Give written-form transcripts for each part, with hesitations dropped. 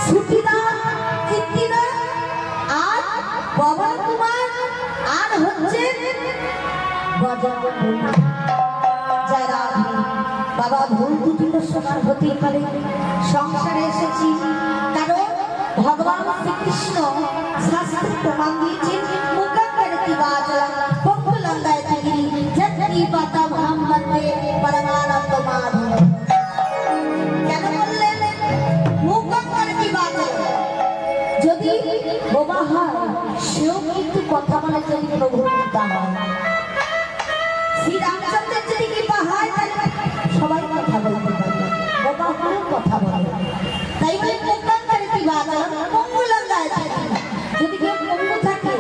ছুটি না কীর্তি না আর পবন কুমার আর হচ্ছে যারা বাবা ভুল দুটি তো সবার হতেই পারে। সংসারে এসেছি কারণ ভগবান শ্রীকৃষ্ণ শাস্ত্রে প্রমাণ দিয়েছেন মুখাকার কি বাজা পঙ্কুলঙ্গায় তিনি জগতি পাতা ব্রাহ্মণে পরমানন্দ মাধব। কেন বললেন মুখাকার কি বাজা? যদি বোবা হয় সেও কিন্তু কথা বলে যদি প্রভুর কৃপা হয়। শ্রী রামচন্দ্রের যদি কৃপা হয় তাহলে সবাই কথা বলতে পারবে, বোবা হলেও কথা বলে। তাই বলে মুখাকার কি বাজা পঙ্কুলঙ্গায় যদি কেউ পঙ্গু থাকে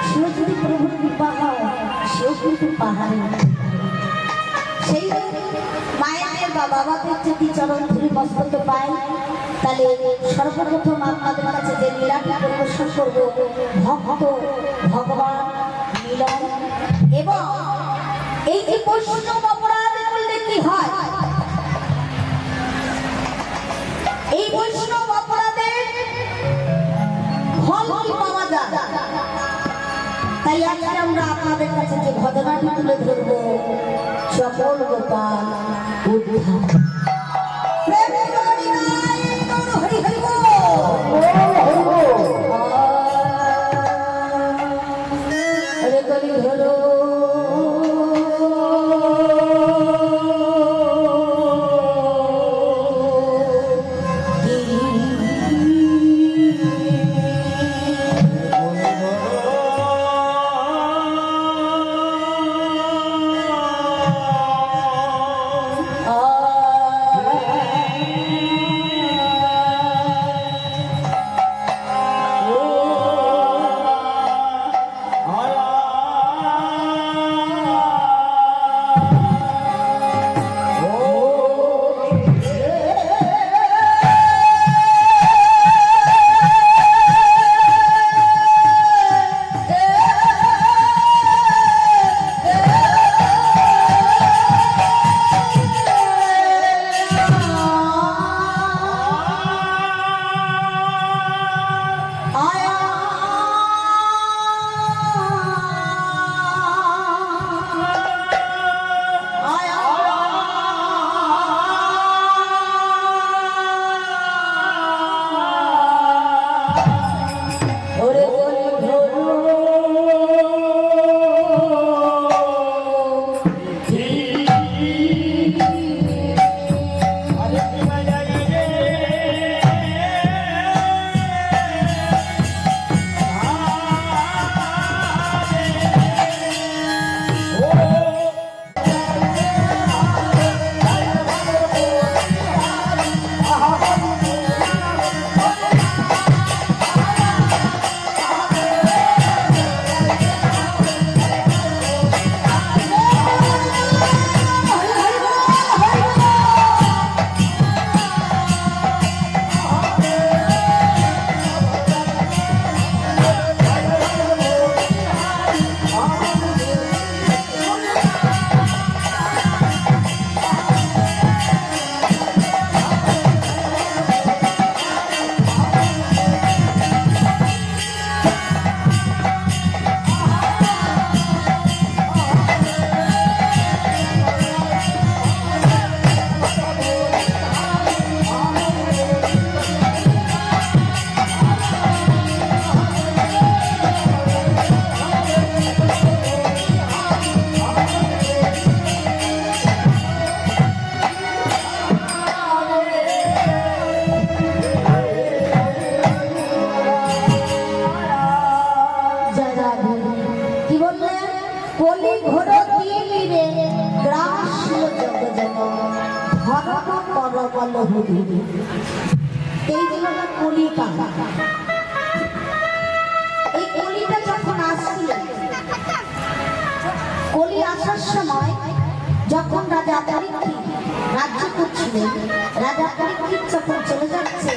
সেও যদি প্রভুর কৃপা হয় সেও কিন্তু পাহাড়ে। সেই মায়েদের বা বাবাদের যদি চরণ ধরে মস্তক পায় তাহলে সর্বপ্রথম আপনাদের কাছে যে লীলাটি পরিবেশন করবো ভক্ত ভগবান মিলন। এবং এই যে বৈষ্ণব অপরাধ করলে কি হয়, এই বৈষ্ণব অপরাধের ফল কি পাওয়া যায়। তাই আজকে আমরা আপনাদের কাছে যে ঘটনাটি তুলে ধরবো সকল গোপাল উদ্ধার। এই কলিটা যখন আসছিল, কলি আসার সময় যখন রাজা পরীক্ষিত রাজ্য করছিলেন, রাজা পরীক্ষিত যখন চলে যাচ্ছে,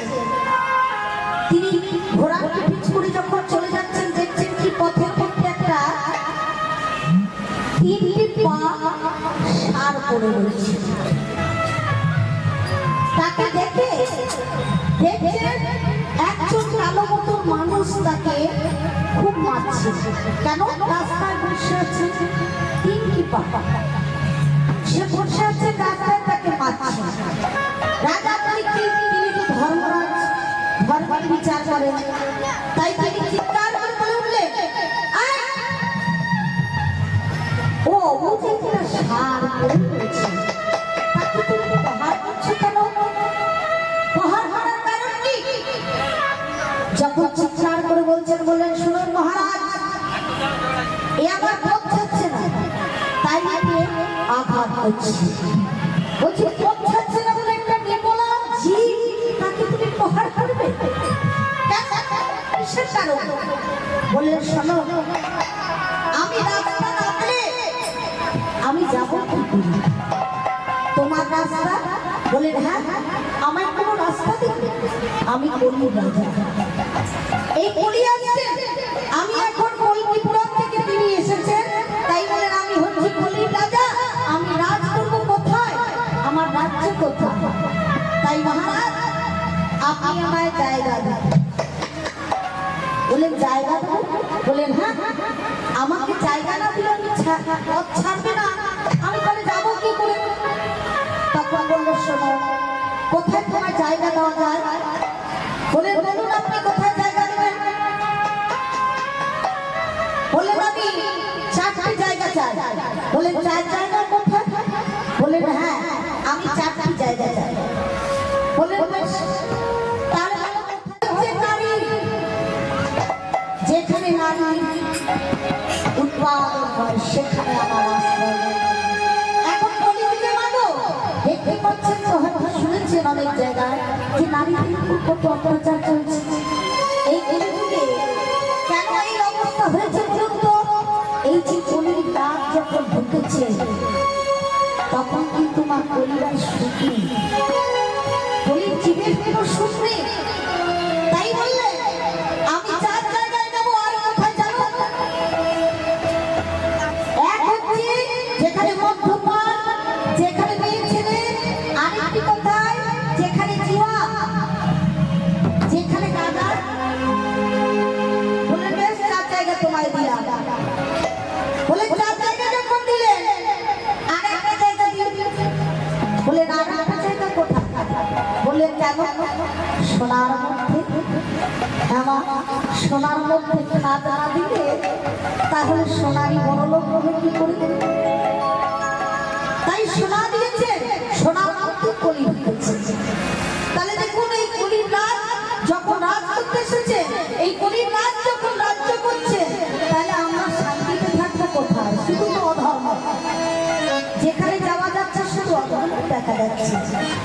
তিনি ঘোড়াকে পিছ করে যখন চলে যাচ্ছেন দেখছেন কি পথের মধ্যে একটা তিনটি পা সার পড়ে রয়েছে। তাকে দেখে দেখছেন মারছে। কেন? রাস্তায় বসে আছে তিনটি পাপা, সে বসে আছে রাস্তায়, তাকে মারছে। রাজা তিনি তো ধর্মরাজ, ধর্মের বিচার করেন, তাই তিনি চিৎকার করে বলে উঠলেন, ও বুঝে কিনা সার করেছে, তাকে তুমি প্রহার করছো কেন? প্রহার করার কারণ কি? যখন চিৎকার করে বললেন, শুনুন মহারাজ, এ আমার পথ ছাড়ছে না, তাই আমি আঘাত করছি। বলছি পথ ছাড়ছে না বলে একটা নির্মলা জীব, তাকে তুমি প্রহার করবে কেন? কিসের কারণ? বললেন, শোনো, আমি রাস্তা নামলে আমি যাবো কি করে? তোমার রাস্তা? বলেন, হ্যাঁ, আমার কোনো রাস্তা দেবে? আমি কলির রাজা, এই কলি আসছে, আমি এখন কলকিপুরম থেকে তিনি এসেছেন, তাই বলেন আমি হচ্ছি কলির রাজা, আমি রাজ করবো কোথায়? আমার রাজ্য কোথায়? তাই মহারাজ আপনি আমায় জায়গা দেন। বলেন, জায়গা দেন? বলেন, হ্যাঁ, আমাকে জায়গা না দিলে আমি পথ ছাড়বে না, আমি তাহলে যাবো কি করে? তখন বললো, শোনো, কোথায় তোমার জায়গা দেওয়া যায়? বলেন, বলুন আপনি কোথায় জায়গা দেবেন? বলেন, আমি 4টি জায়গা চাই। বলেন, 4 জায়গা কোথায়? বলেন, হ্যাঁ, আমি 4টি জায়গা চাই। বলেন, তার নারী, যেখানে নারী উৎপাদন হয় সেখানে আমার আশ্রয়। এখন কলিযুগে মানো দেখতে পাচ্ছেন তো, হয়তো শুনেছেন অনেক জায়গায় যে নারীদের উপর কত অত্যাচার চলছে। এই কলিযুগে কেন এই অবস্থা হয়েছে বলুন তো? এই যে কলির রাত যখন ঢুকেছে, তখন কিন্তু মা কলির সুখ নেই, কলির জীবের কোনো সুখ নেই। তাই বললে আমি 4 জায়গায় যাবো। আর কোথায় যাবো? এক হচ্ছে যেখানে মদ্যপান, যেখানে মেয়ে ছেলে, আরেকটি কোথায় যেখানে জুয়া, যেখানে গাঁজা। বলে, বেশ 4 জায়গা তোমায় দিলাম। বলে, 4 জায়গা যখন দিলেন, আরেকটা জায়গা দিয়ে দিলেন। বলে, আরেকটা জায়গা কোথায়? বললেন, কেন? সোনার মধ্যে। আমার সোনার মধ্যে খাদ না দিলে তাহলে সোনারই বড় লোক হবে কি করে? তাই সোনা দিয়েছে, সোনার মধ্যে কলি দিয়েছে। তাহলে দেখুন, এই কলির রাজ যখন রাজ করতে এসেছে, এই কলির রাজ যখন রাজ্য করছে, তাহলে আমরা শান্তিতে থাকবো কোথায়? শুধু তো অধর্ম, যেখানে যাওয়া যাচ্ছে শুধু অধর্ম দেখা যাচ্ছে।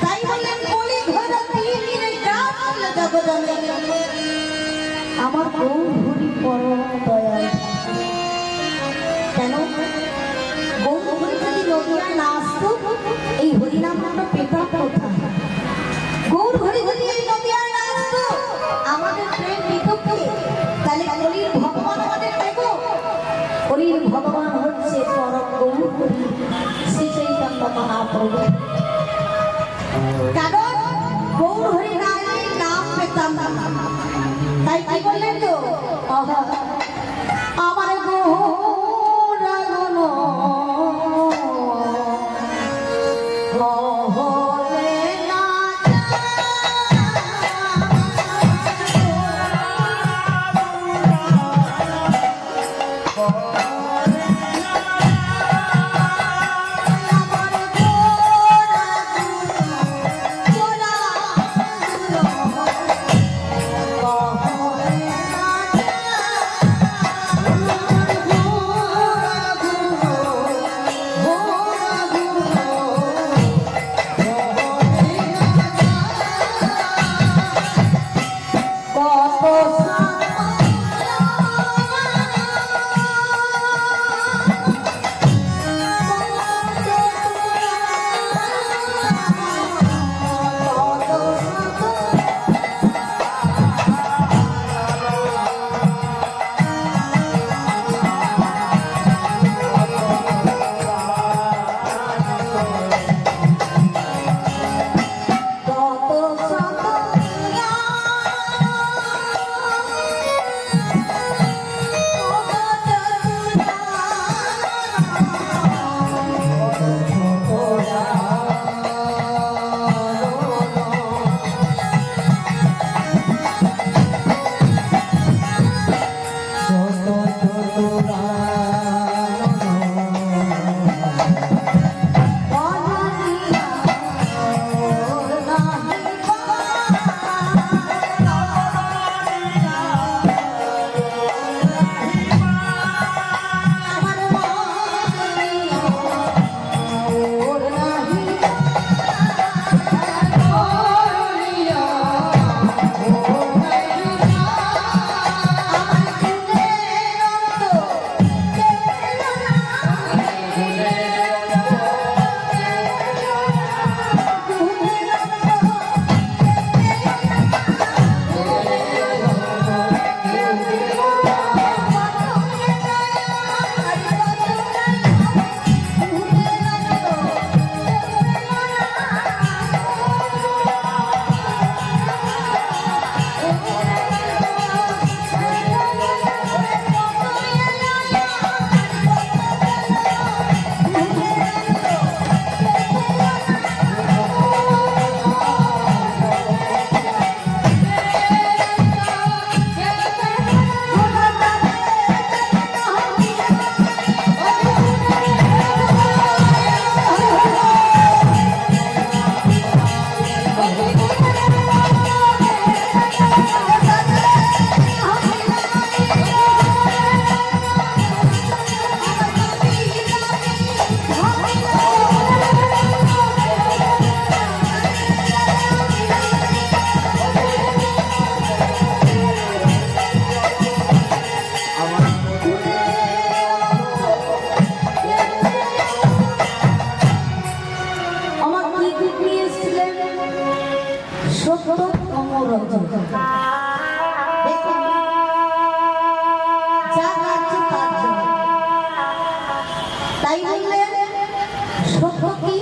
তাই বললেন, কলি ঘরে তিন গ্রাম হলে যাবো জানে আমার গৌরহরি পরম দয়াল। কেন? গৌরহরি যদি নদিয়ায় না আসতো, এই হরিনাম আমরা পেতাম কোথায়? গৌরহরি যদি এই নদিয়ায় না আসতো, আমাদের প্রেম বিতর্কে, তাহলে কলির ভগবান আমাদের দেব? কলির ভগবান হচ্ছে পরম গৌরহরি শ্রী চৈতন্য মহাপ্রভু। কারণ গৌরহরি নাম পেতাম না, তাই কি বললেন তো, আমার গৌরাঙ্গন সত্যতম রজনী। দেখুন, যা কার্য তার জন্য। তাই বললেন সত্য কি?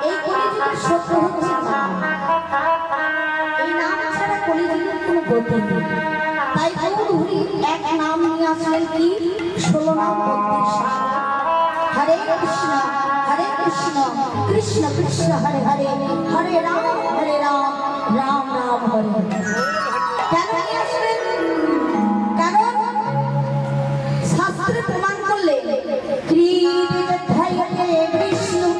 এই কলিযুগের সত্য হচ্ছে নাম। এই নাম ছাড়া কলিযুগের কোনো গতি নেই। তাই গৌরহরি এক নাম নিয়ে আসলেন কি? 16 নাম 32 সাল। হরে কৃষ্ণ কৃষ্ণ কৃষ্ণ হরে হরে, হরে রাম রাম রাম হরে হরে। কেন নিয়ে আসলেন? কারণ শাস্ত্রে প্রমাণ করলে বিষ্ণু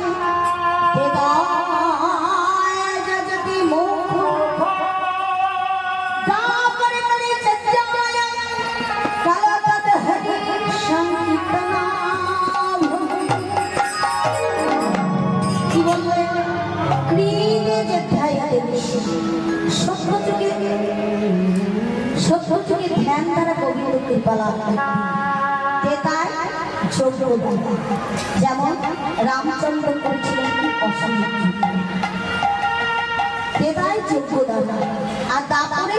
সভ্য যুগে ধ্যান দ্বারা গোবিন্দ কৃপালাভ তেতায় যোগ্য দাদা, যেমন রামচন্দ্র করেছিলেন অসুবিধা তেতায় যোগ্য দাদা। আর তারপরে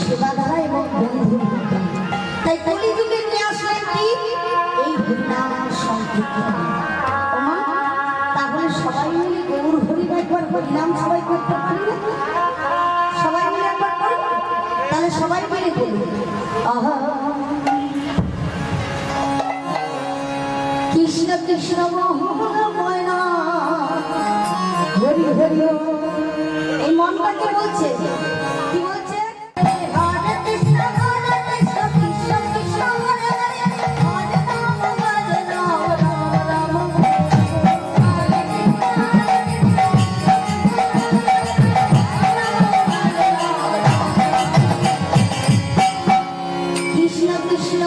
সেবা দ্বারা এবং বন্ধু। তাই কলিযুগে নিয়ে আসলেন কি? এই হরিনাম সংকীর্তন। তাহলে সবাই মিলে গৌর হরি একবার হরিনাম সবাই করতে পারি না? সবাই মিলে একবার করব? তাহলে সবাই মিলে বলি, আহা কৃষ্ণ কৃষ্ণ ময়না হরি হরি। এই মনটাকে বলছে কি? বলছে কৃষ্ণ কৃষ্ণ